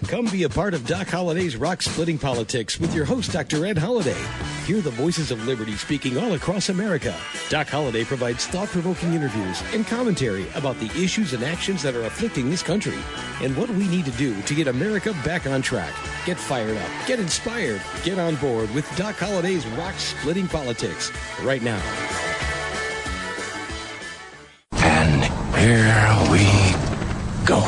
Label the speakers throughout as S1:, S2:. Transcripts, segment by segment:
S1: Come be a part of Doc Holliday's Rock Splitting Politics with your host, Dr. Ed Holliday. Hear the voices of liberty speaking all across America. Doc Holliday provides thought-provoking interviews and commentary about the issues and actions that are afflicting this country and what we need to do to get America back on track. Get fired up, get inspired, get on board with Doc Holliday's Rock Splitting Politics right now.
S2: And here we go.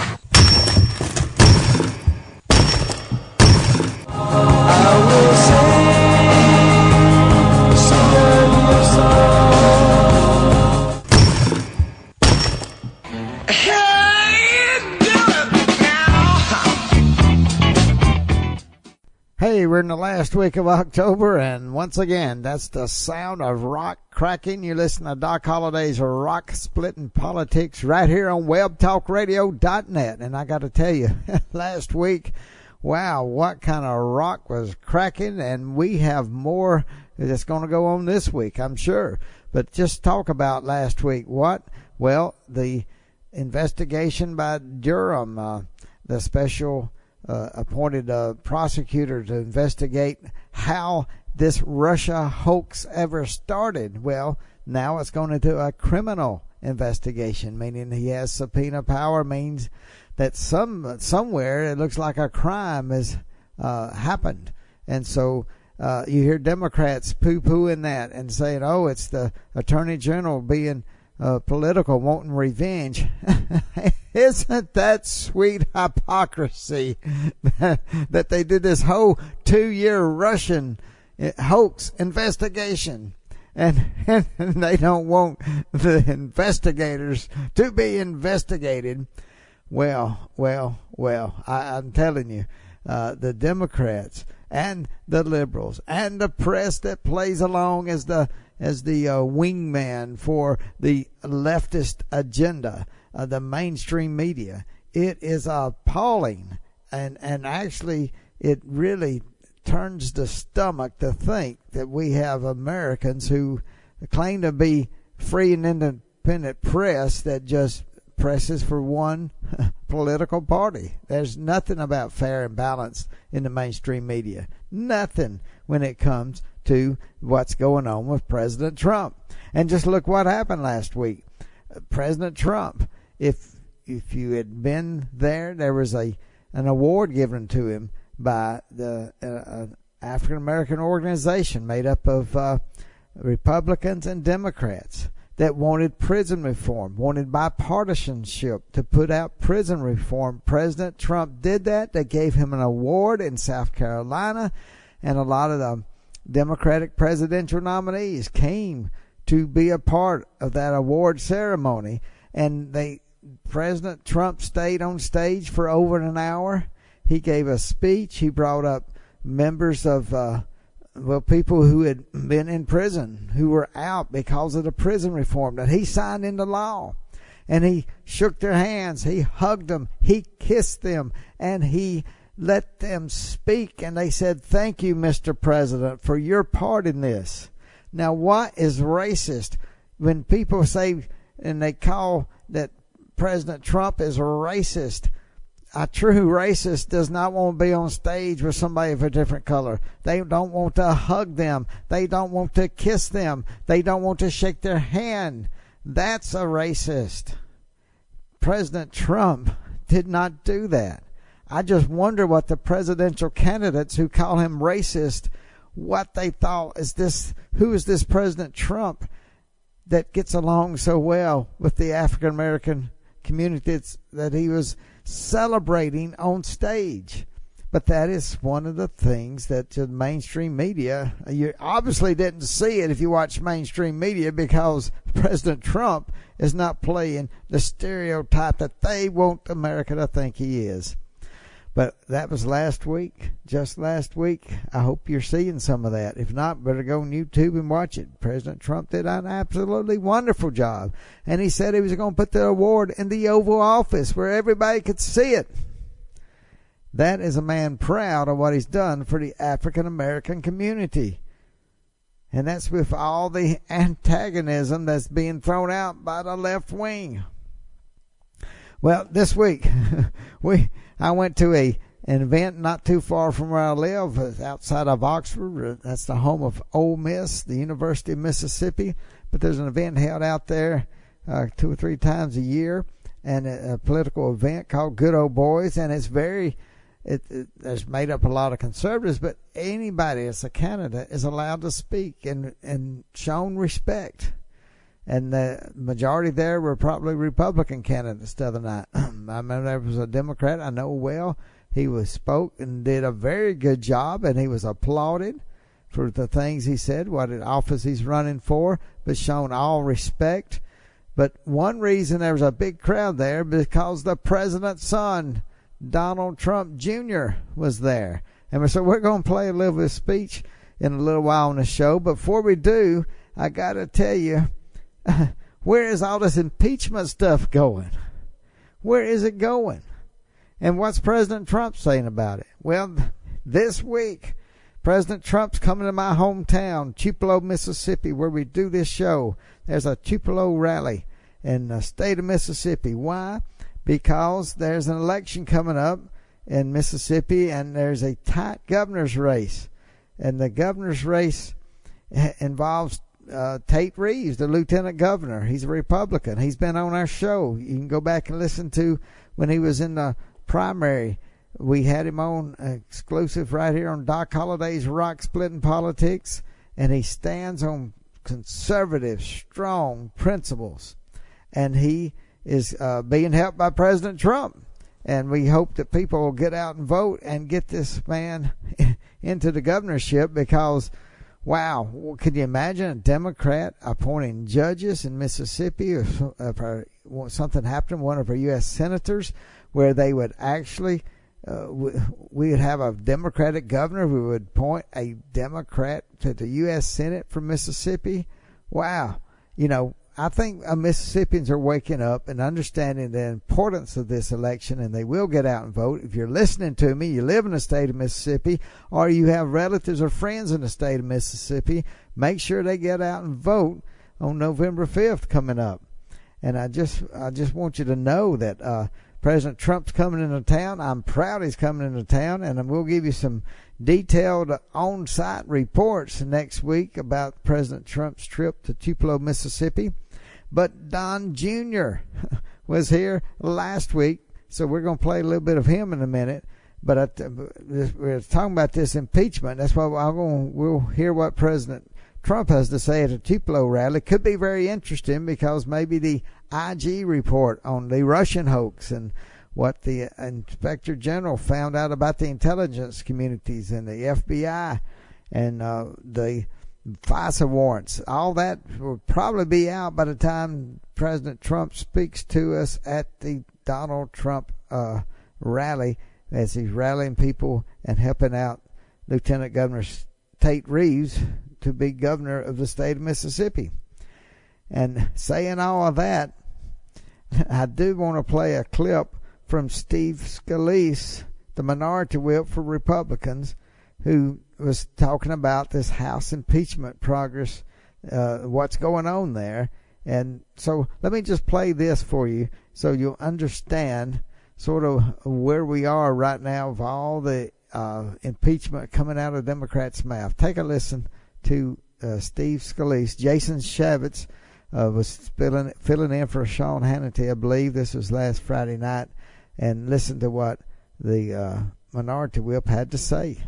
S3: Hey, we're in the last week of October, and once again, that's the sound of rock cracking. You listen to Doc Holliday's Rock Splitting Politics right here on webtalkradio.net. And I got to tell you, last week, wow, what kind of rock was cracking, and we have more that's going to go on this week, I'm sure. But just talk about last week. What? Well, the investigation by Durham, the special appointed prosecutor to investigate how this Russia hoax ever started. Well, now it's going into a criminal investigation, meaning he has subpoena power, means that somewhere it looks like a crime has happened. And so you hear Democrats poo-pooing that and saying, oh, it's the Attorney General being political, wanting revenge. Isn't that sweet hypocrisy that they did this whole 2-year Russian hoax investigation, and they don't want the investigators to be investigated? Well, I'm telling you, the Democrats and the liberals and the press that plays along as the wingman for the leftist agenda, the mainstream media, it is appalling, and actually it really turns the stomach to think that we have Americans who claim to be free and independent press that just presses for one political party. There's nothing about fair and balanced in the mainstream media. Nothing when it comes to what's going on with President Trump. And just look what happened last week. President Trump, if you had been there, there was an award given to him by the African American organization made up of Republicans and Democrats that wanted prison reform, wanted bipartisanship to put out prison reform. President Trump did that. They gave him an award in South Carolina, and a lot of the Democratic presidential nominees came to be a part of that award ceremony. And President Trump stayed on stage for over an hour. He gave a speech. He brought up members of people who had been in prison, who were out because of the prison reform that he signed into law. And he shook their hands, he hugged them, he kissed them, and he let them speak. And they said, thank you, Mr. President, for your part in this. Now, what is racist? When people say, and they call that President Trump is racist, a true racist does not want to be on stage with somebody of a different color. They don't want to hug them. They don't want to kiss them. They don't want to shake their hand. That's a racist. President Trump did not do that. I just wonder what the presidential candidates who call him racist, what they thought is this, who is this President Trump that gets along so well with the African American community that he was celebrating on stage. But that is one of the things that the mainstream media, you obviously didn't see it if you watch mainstream media, because President Trump is not playing the stereotype that they want America to think he is. But that was last week, just last week. I hope you're seeing some of that. If not, better go on YouTube and watch it. President Trump did an absolutely wonderful job. And he said he was going to put the award in the Oval Office where everybody could see it. That is a man proud of what he's done for the African American community. And that's with all the antagonism that's being thrown out by the left wing. Well, this week, I went to an event not too far from where I live, outside of Oxford. That's the home of Ole Miss, the University of Mississippi. But there's an event held out there 2 or 3 times a year, and a political event called Good Ole Boys, and it's there's made up a lot of conservatives, but anybody that's a candidate is allowed to speak and shown respect. And the majority there were probably Republican candidates the other night. I remember there was a Democrat I know well. He spoke and did a very good job, and he was applauded for the things he said, what office he's running for, but shown all respect. But one reason there was a big crowd there because the president's son, Donald Trump Jr., was there. And so we're going to play a little bit of speech in a little while on the show. But before we do, I got to tell you, where is all this impeachment stuff going? Where is it going? And what's President Trump saying about it? Well, this week, President Trump's coming to my hometown, Tupelo, Mississippi, where we do this show. There's a Tupelo rally in the state of Mississippi. Why? Because there's an election coming up in Mississippi, and there's a tight governor's race. And the governor's race involves Tate Reeves, the lieutenant governor. He's a Republican. He's been on our show. You can go back and listen to when he was in the primary. We had him on exclusive right here on Doc Holliday's Rock Splitting Politics, and he stands on conservative, strong principles. And he is being helped by President Trump. And we hope that people will get out and vote and get this man into the governorship because, wow, could you imagine a Democrat appointing judges in Mississippi if something happened to one of our U.S. senators where they would actually, we would have a Democratic governor, we would appoint a Democrat to the U.S. Senate from Mississippi? Wow. You know, I think Mississippians are waking up and understanding the importance of this election, and they will get out and vote. If you're listening to me, you live in the state of Mississippi, or you have relatives or friends in the state of Mississippi, make sure they get out and vote on November 5th coming up. And I just want you to know that President Trump's coming into town. I'm proud he's coming into town, and we'll give you some detailed on-site reports next week about President Trump's trip to Tupelo, Mississippi. But Don Jr. was here last week, so we're going to play a little bit of him in a minute. But we're talking about this impeachment. That's why we'll hear what President Trump has to say at a Tupelo rally. Could be very interesting because maybe the IG report on the Russian hoax and what the Inspector General found out about the intelligence communities and the FBI and the FISA warrants, all that will probably be out by the time President Trump speaks to us at the Donald Trump rally as he's rallying people and helping out Lieutenant Governor Tate Reeves to be governor of the state of Mississippi. And saying all of that, I do want to play a clip from Steve Scalise, the minority whip for Republicans, who was talking about this House impeachment progress, what's going on there. And so let me just play this for you so you'll understand sort of where we are right now of all the impeachment coming out of the Democrats' mouth. Take a listen to Steve Scalise. Jason Shavitz was filling in for Sean Hannity, I believe. This was last Friday night. And listen to what the minority whip had to say.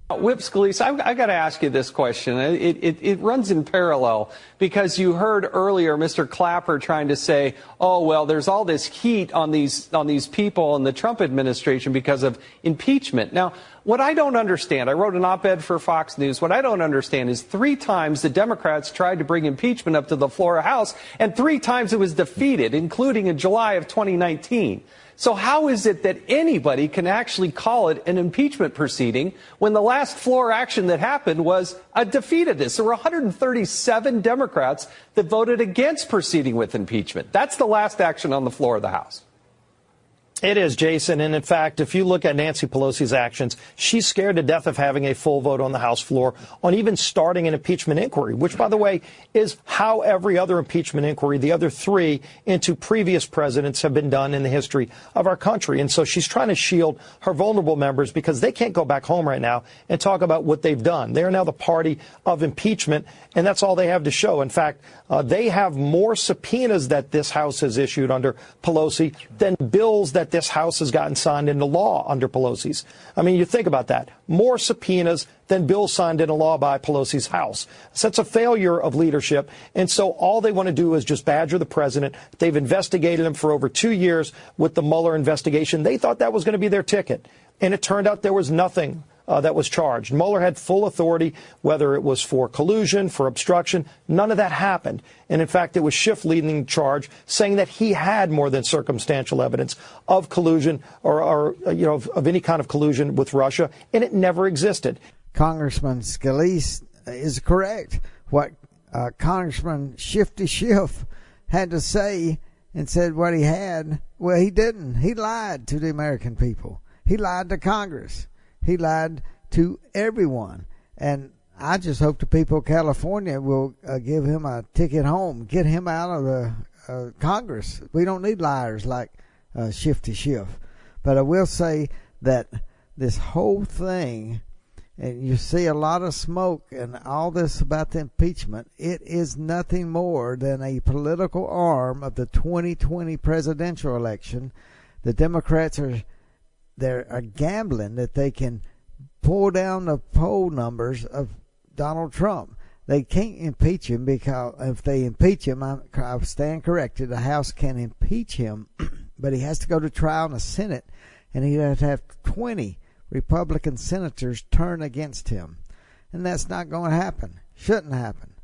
S4: Whip Scalise, I got to ask you this question. It runs in parallel because you heard earlier Mr. Clapper trying to say, oh, well, there's all this heat on these people in the Trump administration because of impeachment. Now, what I don't understand, I wrote an op-ed for Fox News. What I don't understand is 3 times the Democrats tried to bring impeachment up to the floor of the House, and 3 times it was defeated, including in July of 2019. So how is it that anybody can actually call it an impeachment proceeding when the last floor action that happened was a defeat of this? There were 137 Democrats that voted against proceeding with impeachment. That's the last action on the floor of the House.
S5: It is, Jason. And in fact, if you look at Nancy Pelosi's actions, she's scared to death of having a full vote on the House floor on even starting an impeachment inquiry, which, by the way, is how every other impeachment inquiry, the other three into previous presidents, have been done in the history of our country. And so she's trying to shield her vulnerable members because they can't go back home right now and talk about what they've done. They are now the party of impeachment, and that's all they have to show. In fact, they have more subpoenas that this House has issued under Pelosi than bills that this House has gotten signed into law under Pelosi's. I mean, you think about that. More subpoenas than bills signed into law by Pelosi's House. So that's a failure of leadership. And so all they want to do is just badger the president. They've investigated him for over 2 years with the Mueller investigation. They thought that was going to be their ticket. And it turned out there was nothing that was charged. Mueller had full authority, whether it was for collusion, for obstruction. None of that happened. And in fact, it was Schiff leading the charge, saying that he had more than circumstantial evidence of collusion or of any kind of collusion with Russia, and it never existed.
S3: Congressman Scalise is correct. What Congressman Shifty Schiff had to say and said what he had, well, he didn't. He lied to the American people. He lied to Congress. He lied to everyone. And I just hope the people of California will give him a ticket home, get him out of the Congress. We don't need liars like Shifty Schiff. But I will say that this whole thing, and you see a lot of smoke and all this about the impeachment, it is nothing more than a political arm of the 2020 presidential election. The Democrats are gambling that they can pull down the poll numbers of Donald Trump. They can't impeach him because if they impeach him, I stand corrected, the House can impeach him, but he has to go to trial in the Senate, and he'd have to have 20 Republican senators turn against him. And that's not going to happen. Shouldn't happen.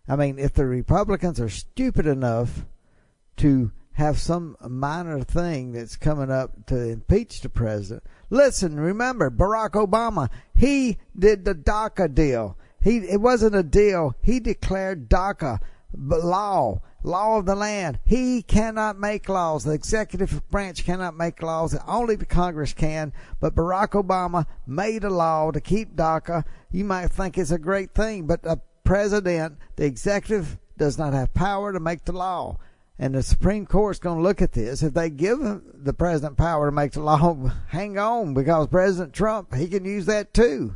S3: I mean, if the Republicans are stupid enough to have some minor thing that's coming up to impeach the president. Listen, remember, Barack Obama, he did the DACA deal. It wasn't a deal. He declared DACA law of the land. He cannot make laws. The executive branch cannot make laws. Only the Congress can. But Barack Obama made a law to keep DACA. You might think it's a great thing, but the president, the executive, does not have power to make the law. And the Supreme Court's going to look at this. If they give the president power to make the law, hang on, because President Trump, he can use that too.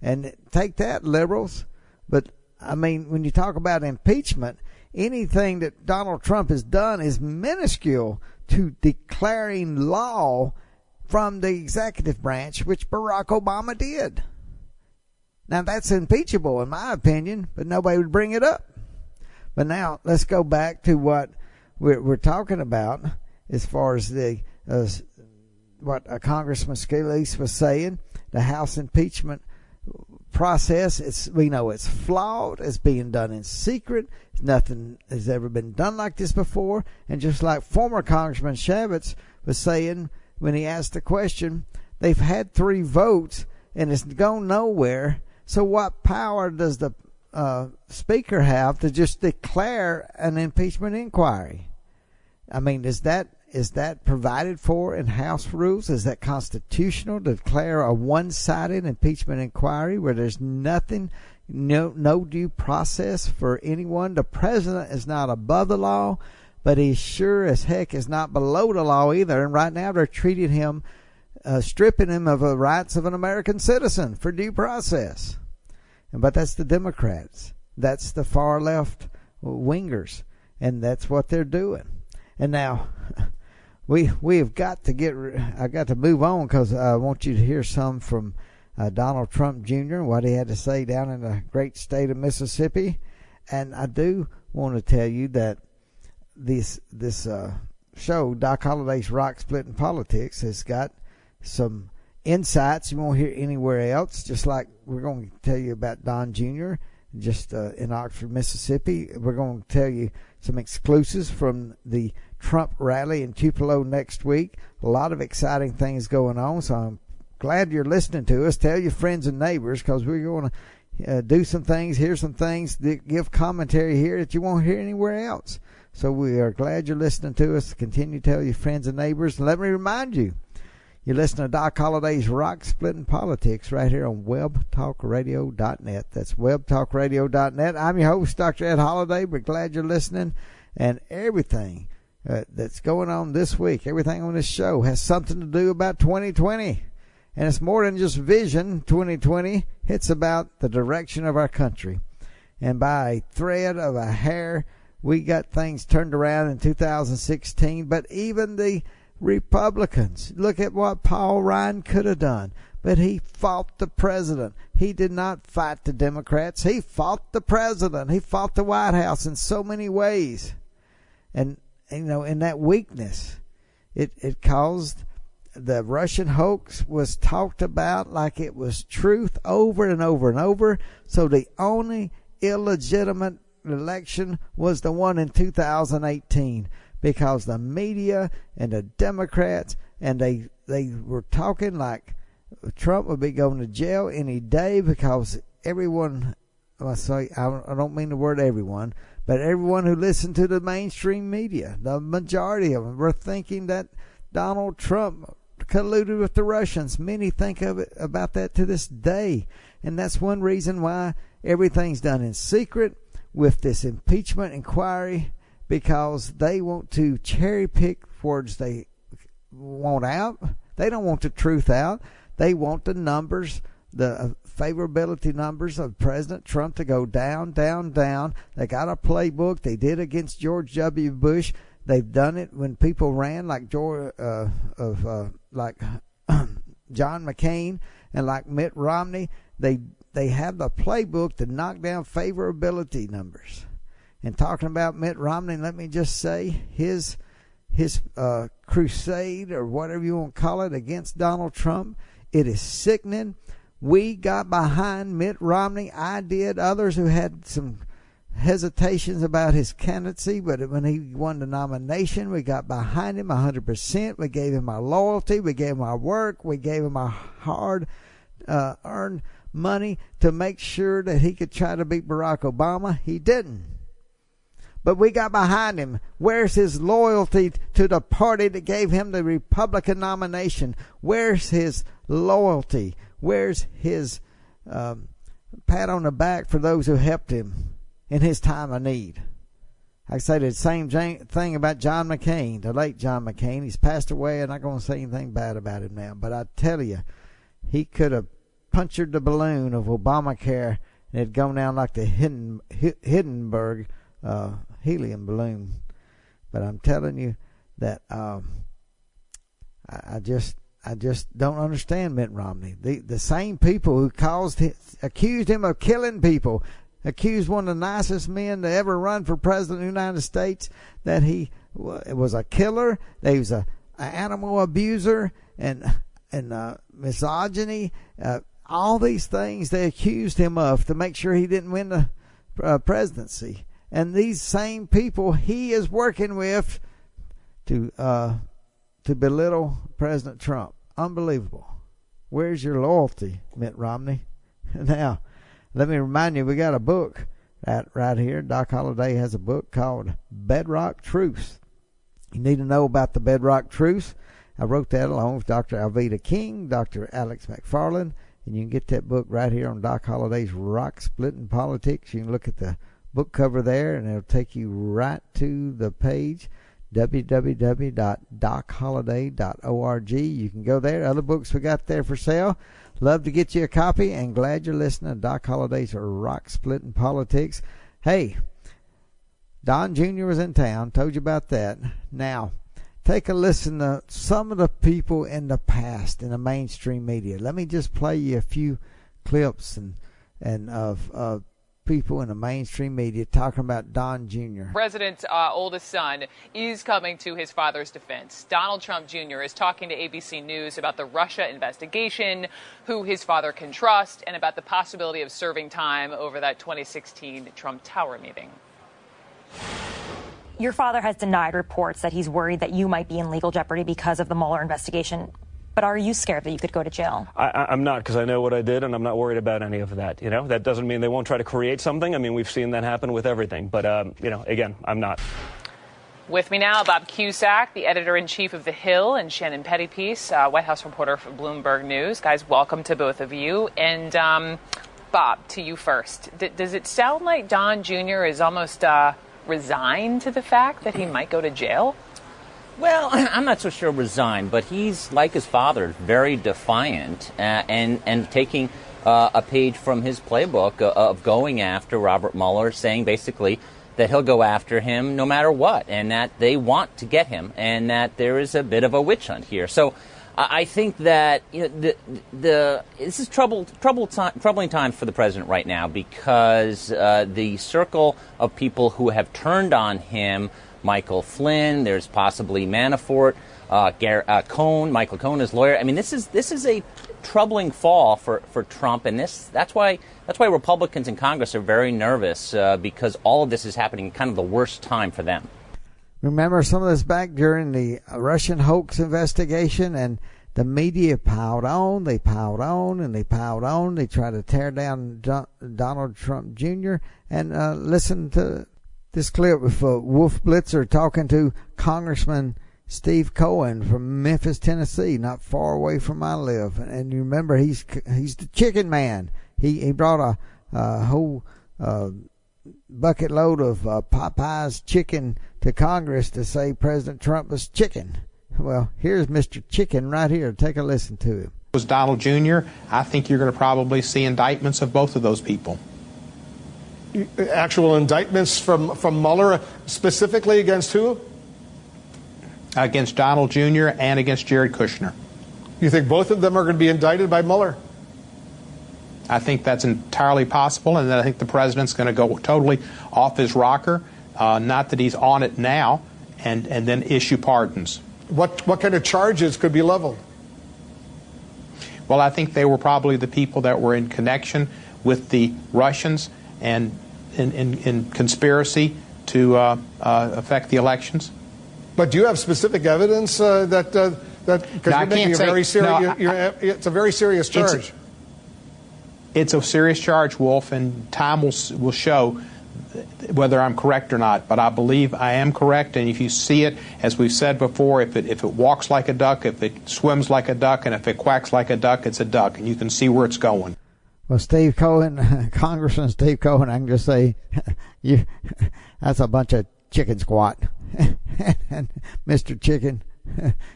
S3: And take that, liberals. But, I mean, when you talk about impeachment, anything that Donald Trump has done is minuscule to declaring law from the executive branch, which Barack Obama did. Now, that's impeachable, in my opinion, but nobody would bring it up. But now let's go back to what we're talking about as far as what Congressman Scalise was saying. The House impeachment process, we know it's flawed. It's being done in secret. Nothing has ever been done like this before. And just like former Congressman Chavez was saying when he asked the question, they've had 3 votes and it's gone nowhere. So what power does the Speaker have to just declare an impeachment inquiry? I mean, is that provided for in House rules? Is that constitutional to declare a one-sided impeachment inquiry where there's nothing, no due process for anyone? The president is not above the law, but he sure as heck is not below the law either. And right now they're treating him, stripping him of the rights of an American citizen for due process. But that's the Democrats. That's the far left wingers. And that's what they're doing. And now we have got to I got to move on because I want you to hear some from Donald Trump Jr., what he had to say down in the great state of Mississippi. And I do want to tell you that this show, Doc Holliday's Rock Splitting Politics, has got some insights you won't hear anywhere else, just like we're going to tell you about Don Jr. just in Oxford, Mississippi. We're going to tell you some exclusives from the Trump rally in Tupelo next week. A lot of exciting things going on, so I'm glad you're listening to us. Tell your friends and neighbors because we're going to do some things, hear some things, give commentary here that you won't hear anywhere else. So we are glad you're listening to us. Continue to tell your friends and neighbors. And let me remind you, you're listening to Doc Holliday's Rock Splitting Politics right here on webtalkradio.net. That's webtalkradio.net. I'm your host, Dr. Ed Holliday. We're glad you're listening. And everything that's going on this week, everything on this show has something to do about 2020. And it's more than just vision 2020. It's about the direction of our country. And by a thread of a hair, we got things turned around in 2016. But even the Republicans, look at what Paul Ryan could have done. But he fought the president. He did not fight the Democrats. He fought the president. He fought the White House in so many ways. And you know, in that weakness, it caused the Russian hoax was talked about like it was truth over and over and over. So the only illegitimate election was the one in 2018 because the media and the Democrats, and they were talking like Trump would be going to jail any day because everyone, I don't mean the word everyone, but everyone who listened to the mainstream media, the majority of them were thinking that Donald Trump colluded with the Russians. Many think of it about that to this day. And that's one reason why everything's done in secret with this impeachment inquiry, because they want to cherry pick words they want out. They don't want the truth out. They want the numbers, the favorability numbers of President Trump to go down, down, down. They got a playbook. They did against George W. Bush. They've done it when people ran like John McCain and like Mitt Romney. They have the playbook to knock down favorability numbers. And talking about Mitt Romney, let me just say his crusade, or whatever you want to call it, against Donald Trump, it is sickening. We got behind Mitt Romney. I did. Others who had some hesitations about his candidacy, but when he won the nomination, we got behind him 100%. We gave him our loyalty. We gave him our work. We gave him our hard earned money to make sure that he could try to beat Barack Obama. He didn't. But we got behind him. Where's his loyalty to the party that gave him the Republican nomination? Where's his loyalty? Where's his pat on the back for those who helped him in his time of need? I say the same thing about John McCain, the late John McCain. He's passed away. I'm not going to say anything bad about him now. But I tell you, he could have punctured the balloon of Obamacare and it'd gone down like the Hindenburg helium balloon. But I'm telling you that I just don't understand Mitt Romney. The same people who accused him of killing people, accused one of the nicest men to ever run for president of the United States, that he was a killer, that he was an animal abuser, and misogyny. All these things they accused him of to make sure he didn't win the presidency. And these same people he is working with to belittle President Trump. Unbelievable. Where's your loyalty, Mitt Romney? Now, let me remind you, we got a book right here. Doc Holliday has a book called Bedrock Truths. You need to know about the Bedrock Truths. I wrote that along with Dr. Alveda King, Dr. Alex McFarland, and you can get that book right here on Doc Holliday's Rock Splitting Politics. You can look at the book cover there, and it'll take you right to the page, www.docholliday.org. You can go there. Other books we got there for sale. Love to get you a copy, and glad you're listening to Doc Holliday's Rock Splitting Politics. Hey, Don Jr. was in town. Told you about that. Now, take a listen to some of the people in the past in the mainstream media. Let me just play you a few clips and of people in the mainstream media talking about Don Jr.
S6: President's oldest son is coming to his father's defense. Donald Trump Jr. is talking to ABC News about the Russia investigation, who his father can trust, and about the possibility of serving time over that 2016 Trump Tower meeting.
S7: Your father has denied reports that he's worried that you might be in legal jeopardy because of the Mueller investigation. But are you scared that you could go to jail?
S8: I'm not, because I know what I did, and I'm not worried about any of that. You know, that doesn't mean they won't try to create something. I mean, we've seen that happen with everything. But, you know, again, I'm not.
S6: With me now, Bob Cusack, the editor-in-chief of The Hill, and Shannon Pettypiece, White House reporter for Bloomberg News. Guys, welcome to both of you. And Bob, to you first. Does it sound like Don Jr. is almost resigned to the fact that he might go to jail?
S9: Well, I'm not so sure resigned, but he's, like his father, very defiant and taking a page from his playbook of going after Robert Mueller, saying basically that he'll go after him no matter what, and that they want to get him, and that there is a bit of a witch hunt here. So I think that this is troubling times for the president right now, because the circle of people who have turned on him, Michael Flynn, there's possibly Manafort, Cohn, Michael Cohn, his lawyer. I mean, this is a troubling fall for Trump, and that's why Republicans in Congress are very nervous, because all of this is happening in kind of the worst time for them.
S3: Remember some of this back during the Russian hoax investigation, and the media piled on, they piled on, and they piled on. They tried to tear down Donald Trump Jr. And listen to this clip with Wolf Blitzer talking to Congressman Steve Cohen from Memphis, Tennessee, not far away from where I live. And you remember, he's the chicken man. He brought a whole bucket load of Popeye's chicken to Congress to say President Trump was chicken. Well, here's Mr. Chicken right here. Take a listen to him.
S10: Was Donald Jr., I think you're going to probably see indictments of both of those people.
S11: Actual indictments from Mueller, specifically against who?
S10: Against Donald Jr. and against Jared Kushner.
S11: You think both of them are going to be indicted by Mueller?
S10: I think that's entirely possible, and I think the president's going to go totally off his rocker, not that he's on it now, and then issue pardons.
S11: What kind of charges could be leveled?
S10: Well, I think they were probably the people that were in connection with the Russians and in conspiracy to affect the elections.
S11: But do you have specific evidence that because you're making a very serious, it's a very serious charge.
S10: It's a serious charge, Wolf, and time will show whether I'm correct or not. But I believe I am correct, and if you see it, as we've said before, if it walks like a duck, if it swims like a duck, and if it quacks like a duck, it's a duck, and you can see where it's going.
S3: Well, Steve Cohen, Congressman Steve Cohen, I can just say, that's a bunch of chicken squat. And Mr. Chicken,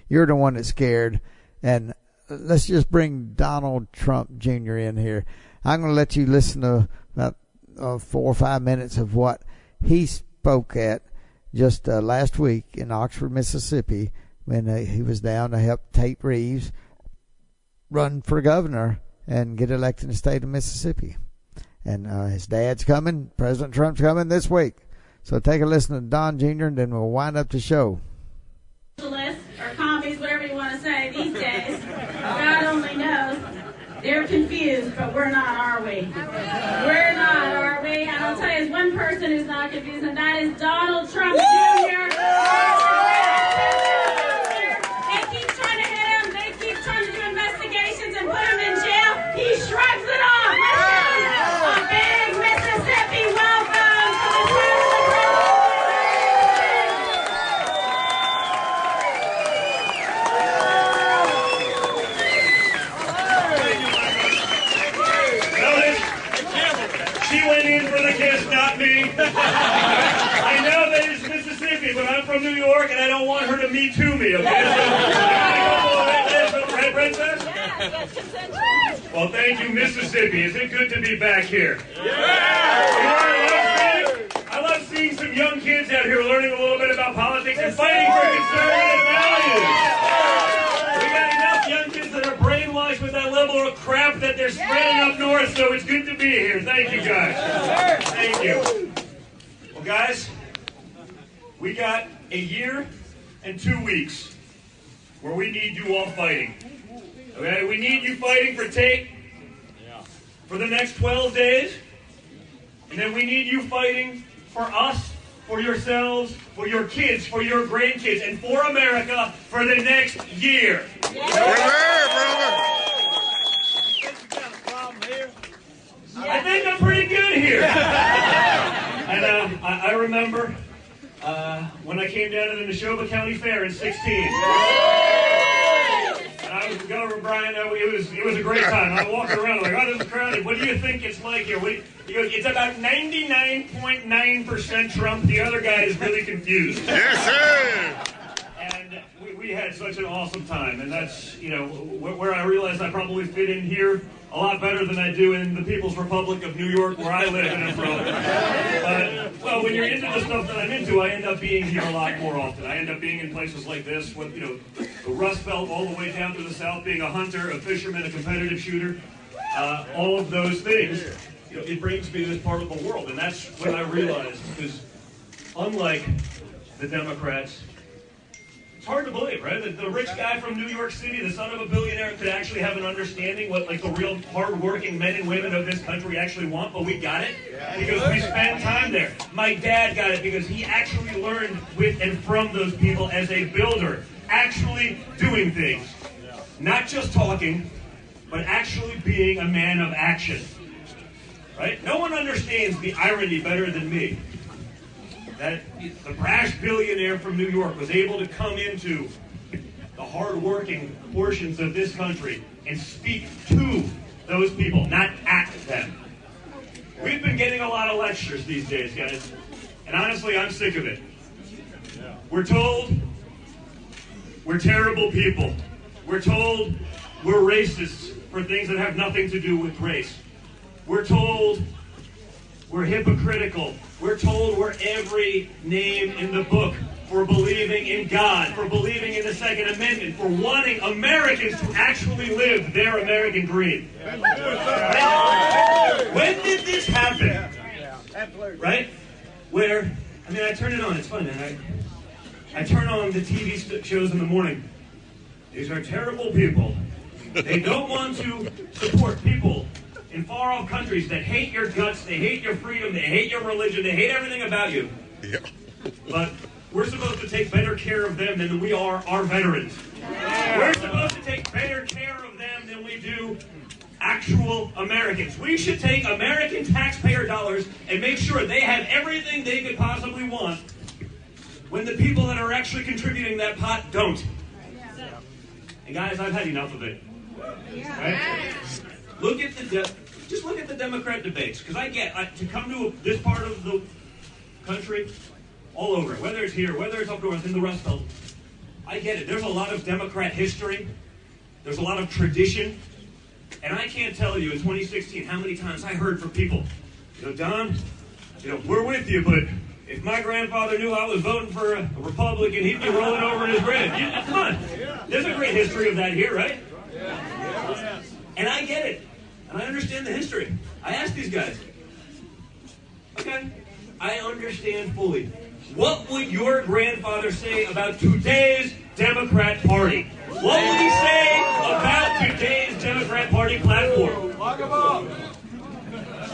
S3: you're the one that's scared. And let's just bring Donald Trump Jr. in here. I'm going to let you listen to about 4 or 5 minutes of what he spoke at just last week in Oxford, Mississippi, when he was down to help Tate Reeves run for governor and get elected in the state of Mississippi. And his dad's coming, President Trump's coming this week. So take a listen to Don Jr., and then we'll wind up the show.
S12: Or commies, whatever you want to say these days, God only knows. They're confused, but we're not, are we? We're not, are we? And I'll tell you, there's one person who's not confused, and that is Donald Trump Jr. They keep trying to hit him. They keep trying to do investigations and put him in jail. He shrugs it off. A big Mississippi welcome to the president.
S13: She went in for the kiss, not me. I know that it's Mississippi, but I'm from New York, and I don't want her to me too me, okay? So, right, Princess? Well, thank you, Mississippi. Is it good to be back here? I love seeing some young kids out here learning a little bit about politics and fighting for conservative values. We got enough young kids that are brainwashed with that level of crap that they're spreading up north, so it's good to be here. Thank you, guys. Thank you. Well, guys, we got a year and 2 weeks where we need you all fighting. Okay? We need you fighting for Tate for the next 12 days, and then we need you fighting for us, for yourselves, for your kids, for your grandkids, and for America for the next year. I think I'm pretty good here. And I remember when I I came down to the Neshoba County Fair in 16. And I was with Governor Brian. It was a great time. I walked around like, oh, this is crowded. What do you think it's like here? He goes, it's about 99.9% Trump. The other guy is really confused.
S14: Yes, sir.
S13: And we had such an awesome time. And that's, where I realized I probably fit in here a lot better than I do in the People's Republic of New York, where I live and am from. Well, when you're into the stuff that I'm into, I end up being here a lot more often. I end up being in places like this, with, the Rust Belt all the way down to the south, being a hunter, a fisherman, a competitive shooter, all of those things. It brings me to this part of the world, and that's what I realized, because unlike the Democrats, it's hard to believe, right? That the rich guy from New York City, the son of a billionaire, could actually have an understanding what the real hard-working men and women of this country actually want, but we got it because we spent time there. My dad got it because he actually learned with and from those people as a builder, actually doing things. Not just talking, but actually being a man of action. Right? No one understands the irony better than me. That the brash billionaire from New York was able to come into the hard-working portions of this country and speak to those people, not at them. We've been getting a lot of lectures these days, guys, and honestly, I'm sick of it. We're told we're terrible people. We're told we're racists for things that have nothing to do with race. We're told we're hypocritical. We're told we're every name in the book for believing in God, for believing in the Second Amendment, for wanting Americans to actually live their American dream. Right? When did this happen? Right? Where, I turn it on. It's fun, man. I turn on the TV shows in the morning. These are terrible people. They don't want to support people in far-off countries that hate your guts, they hate your freedom, they hate your religion, they hate everything about you. Yeah. But we're supposed to take better care of them than we are our veterans. Yeah. We're supposed to take better care of them than we do actual Americans. We should take American taxpayer dollars and make sure they have everything they could possibly want when the people that are actually contributing that pot don't. And guys, I've had enough of it. Right? Just look at the Democrat debates, because to come to this part of the country, all over it, whether it's here, whether it's up north in the Rust Belt, I get it. There's a lot of Democrat history. There's a lot of tradition. And I can't tell you in 2016 how many times I heard from people, Don, we're with you, but if my grandfather knew I was voting for a Republican, he'd be rolling over in his grave. Come on. There's a great history of that here, right? And I get it. And I understand the history. I asked these guys, okay, I understand fully. What would your grandfather say about today's Democrat Party? What would he say about today's Democrat Party platform?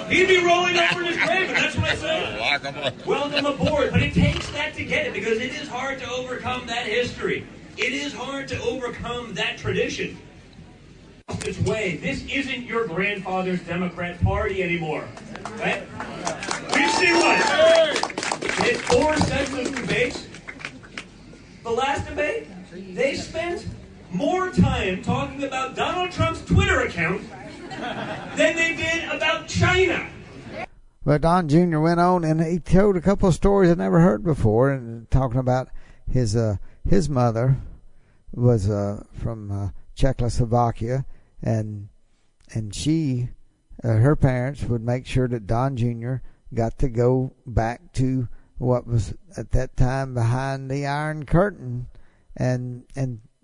S13: He'd be rolling over in his grave, and that's what I say. Welcome aboard. But it takes that to get it, because it is hard to overcome that history. It is hard to overcome that tradition. Its way. This isn't your grandfather's Democrat Party anymore, right? We've seen what? It's 4 sets of debates. The last debate, they spent more time talking about Donald Trump's Twitter account than they did about China.
S3: But Don Jr. went on and he told a couple of stories I'd never heard before, and talking about his mother was from Czechoslovakia. And she, her parents would make sure that Don Jr. got to go back to what was at that time behind the Iron Curtain and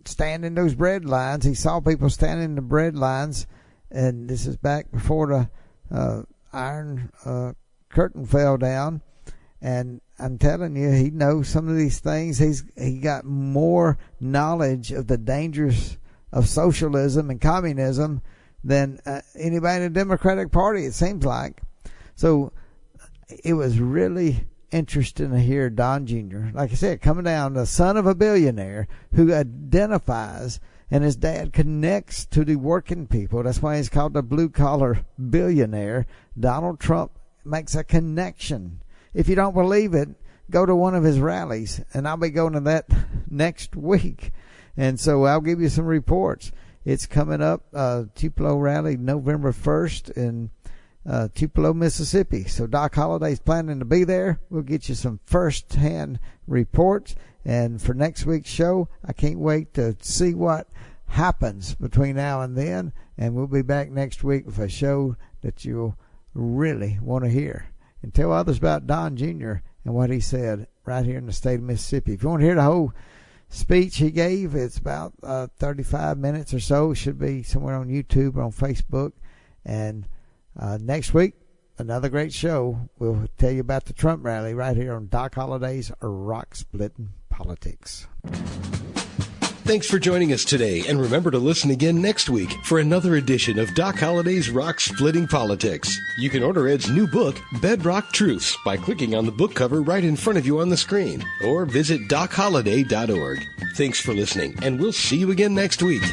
S3: stand in those bread lines. He saw people standing in the bread lines, and this is back before the Iron Curtain fell down. And I'm telling you, he knows some of these things. He got more knowledge of the dangers of socialism and communism than anybody in the Democratic Party, it seems like. So it was really interesting to hear Don Jr., like I said, coming down, the son of a billionaire who identifies, and his dad connects to the working people. That's why he's called the blue-collar billionaire. Donald Trump makes a connection. If you don't believe it, go to one of his rallies, and I'll be going to that next week. And so I'll give you some reports. It's coming up, Tupelo rally November 1st in Tupelo, Mississippi. So Doc Holliday's planning to be there. We'll get you some first-hand reports. And for next week's show, I can't wait to see what happens between now and then. And we'll be back next week with a show that you'll really want to hear. And tell others about Don Jr. and what he said right here in the state of Mississippi. If you want to hear the whole speech he gave, it's about 35 minutes or so. It should be somewhere on YouTube or on Facebook. And next week, another great show. We'll tell you about the Trump rally right here on Doc Holliday's Rock Splitting Politics.
S1: Thanks for joining us today, and remember to listen again next week for another edition of Doc Holliday's Rock Splitting Politics. You can order Ed's new book, Bedrock Truths, by clicking on the book cover right in front of you on the screen, or visit DocHolliday.org. Thanks for listening, and we'll see you again next week.